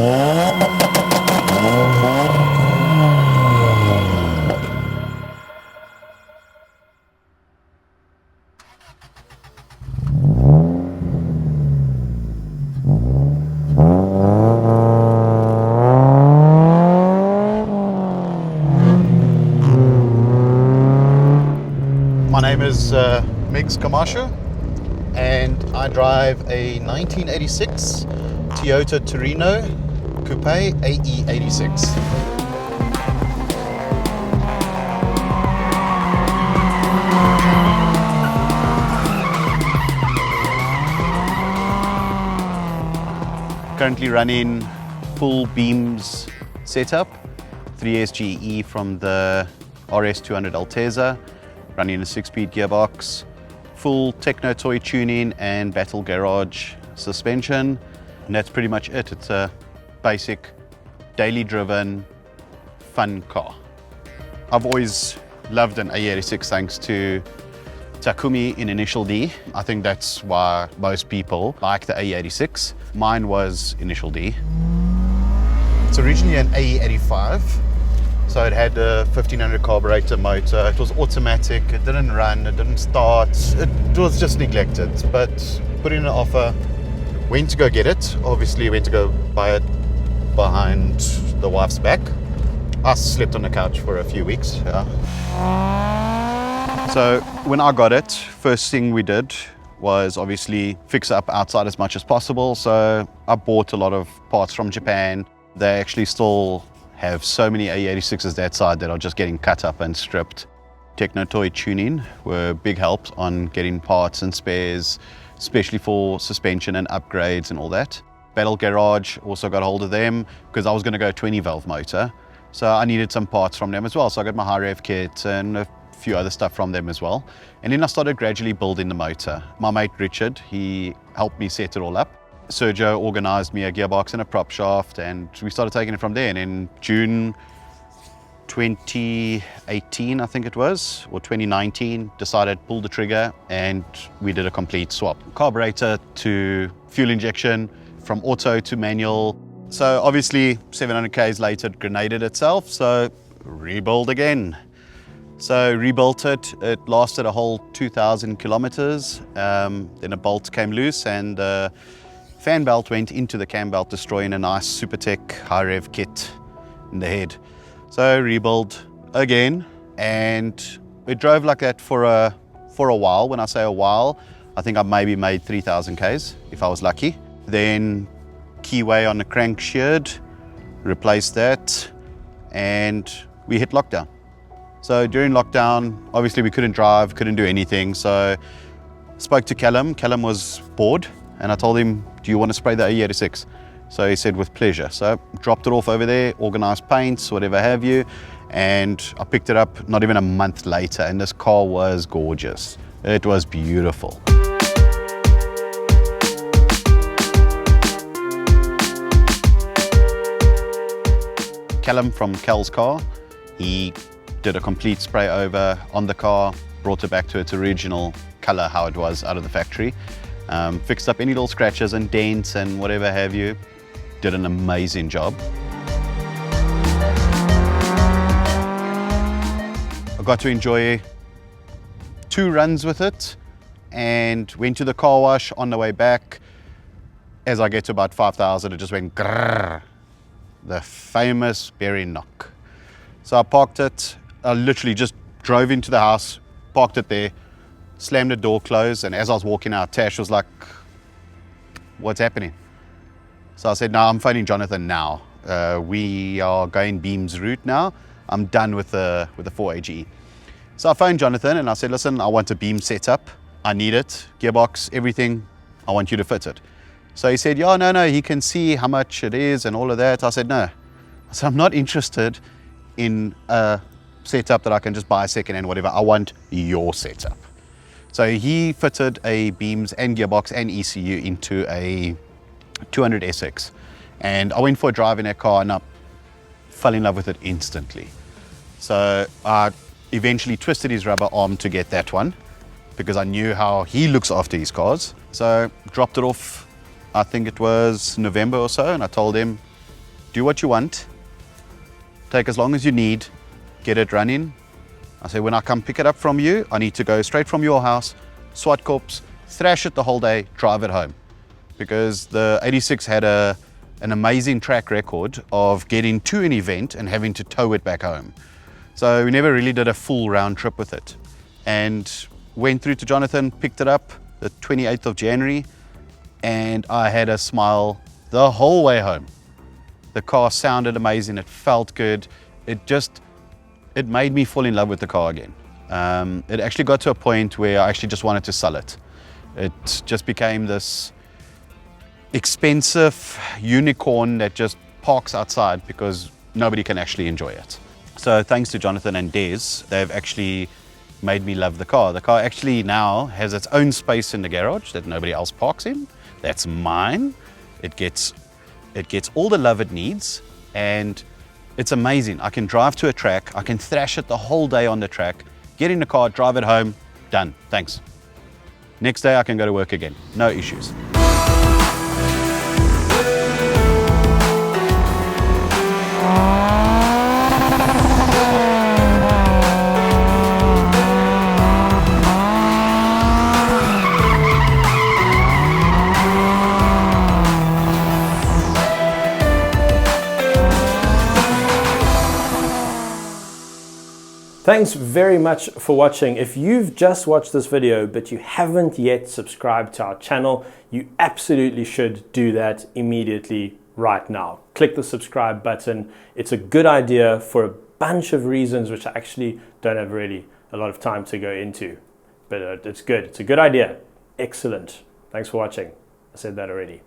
My name is Migs Kamashu, and I drive a 1986 Toyota Torino Coupe AE86. Currently running full beams setup, 3SGE from the RS200 Altezza, running a 6-speed gearbox, full techno toy tuning and battle garage suspension, and that's pretty much it. It's a basic, daily driven, fun car. I've always loved an AE86 thanks to Takumi in Initial D. I think that's why most people like the AE86. Mine was Initial D. It's originally an AE85. So it had a 1500 carburetor motor. It was automatic, it didn't run, it didn't start. It was just neglected, but put in an offer, went to go get it. Obviously went to go buy it behind the wife's back. I slept on the couch for a few weeks. Yeah. So when I got it, first thing we did was obviously fix it up outside as much as possible. So I bought a lot of parts from Japan. They actually still have so many AE86s that side that are just getting cut up and stripped. Techno toy tuning were big helps on getting parts and spares, especially for suspension and upgrades and all that. Battle Garage also got hold of them because I was going to go 20 valve motor. So I needed some parts from them as well. So I got my high rev kit and a few other stuff from them as well. And then I started gradually building the motor. My mate Richard, he helped me set it all up. Sergio organized me a gearbox and a prop shaft, and we started taking it from there. And in June 2018, I think it was, or 2019, decided pull the trigger and we did a complete swap. Carburetor to fuel injection, from auto to manual. So obviously 700 Ks later it grenaded itself, so rebuild again. So rebuilt it, it lasted a whole 2,000 kilometers. Then a bolt came loose and fan belt went into the cam belt, destroying a nice Supertech high rev kit in the head. So rebuild again, and it drove like that for a while. When I say a while, I think I maybe made 3,000 Ks if I was lucky. Then keyway on the crank sheared, replaced that, and we hit lockdown. So during lockdown, obviously we couldn't drive, couldn't do anything. So spoke to Callum. Callum was bored, and I told him, do you want to spray the AE86? So he said, with pleasure. So dropped it off over there, organized paints, whatever have you. And I picked it up not even a month later, and this car was gorgeous. It was beautiful. Callum from Cal's Car, he did a complete spray over on the car, brought it back to its original color, how it was out of the factory. Fixed up any little scratches and dents and whatever have you. Did an amazing job. I got to enjoy 2 runs with it and went to the car wash on the way back. As I get to about 5,000, it just went grrr, the famous berry knock. So I parked it, I literally just drove into the house, parked it there, slammed the door closed, and as I was walking out, Tash was like, what's happening? So I said, no, I'm phoning Jonathan now. We are going beams route now. I'm done with the 4AGE. So I phoned Jonathan and I said, listen, I want a beam setup. I need it, gearbox, everything. I want you to fit it. So he said, yeah, no, he can see how much it is and all of that. I said, no. I said, I'm not interested in a setup that I can just buy second-hand, whatever. I want your setup. So he fitted a beams and gearbox and ECU into a 200 SX. And I went for a drive in that car and I fell in love with it instantly. So I eventually twisted his rubber arm to get that one because I knew how he looks after his cars. So dropped it off, I think it was November or so, and I told him, do what you want, take as long as you need, get it running. I say, when I come pick it up from you, I need to go straight from your house, swat corps, thrash it the whole day, drive it home. Because the 86 had an amazing track record of getting to an event and having to tow it back home. So we never really did a full round trip with it. And went through to Jonathan, picked it up the 28th of January, and I had a smile the whole way home. The car sounded amazing, it felt good. It made me fall in love with the car again. It actually got to a point where I actually just wanted to sell it. It just became this expensive unicorn that just parks outside because nobody can actually enjoy it. So thanks to Jonathan and Des, they've actually made me love the car. The car actually now has its own space in the garage that nobody else parks in. That's mine. It gets all the love it needs, and it's amazing. I can drive to a track, I can thrash it the whole day on the track, get in the car, drive it home, done, thanks. Next day I can go to work again, no issues. Thanks very much for watching. If you've just watched this video but you haven't yet subscribed to our channel, you absolutely should do that immediately right now. Click the subscribe button. It's a good idea for a bunch of reasons which I actually don't have really a lot of time to go into. But it's good. It's a good idea. Excellent. Thanks for watching. I said that already.